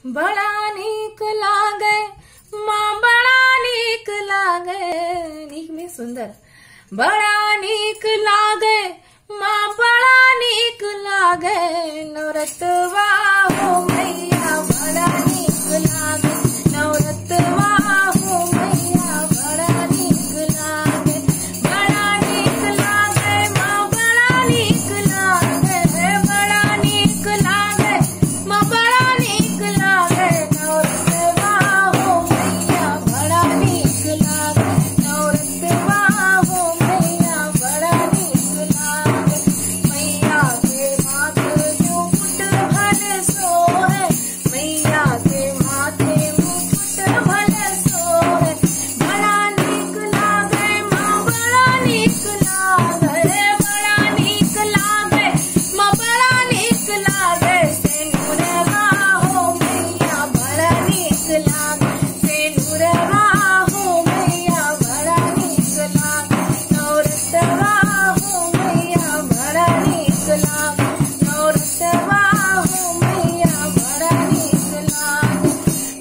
बड़ा नीक लागे माँ, बड़ा नीक लागे, नीक में सुंदर। बड़ा नीक लागे माँ, बड़ा नीक लागे, नवरतवा हो मैया बड़ा नीक लागे, नवरतवा हो मैया बड़ा नीक लागे। बड़ा नीक लागे माँ, बड़ा नीक लागे, बड़ा नीक लागे माँ, बड़ा नीक लागे, नवरतवा हो मैया बड़ा नीक लागे, नवरतवा हो मैया बड़ा नीक लागे। मैया के माथे मुकुट भर सोहे, मैया के माथे मुकुट भर सोहे, बड़ा नीक लागे माँ, बड़ा नीक लागे, बड़ा नीक लागे माँ, बड़ा नीक लागे, सिंदूरवा हो मैया बड़ा नीक लागे, सिंदूरवा हो मैया बड़ा नीक लागे, नवरतवा हो मैया बड़ा नीक लागे, नवरतवा हो मैया बड़ा नीक लागे।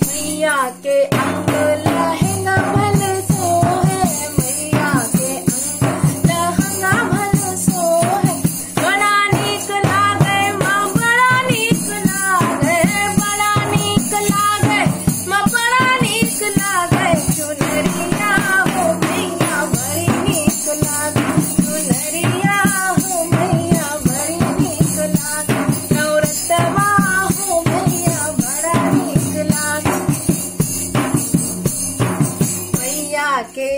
मैया के अंग लहंगा भल सोहे, मैया के अंग लहंगा भल सोहे, बड़ा नीक लागे माँ, बड़ा नीक लागे, बड़ा नीक लागे माँ, बड़ा नीक लागे, चुनरिया हो मैया बड़ी नीक लागे, चुनरिया हो मैया बड़ी नीक लागे, नवरतवा हो मैया बड़ा नीक लागे। मैया के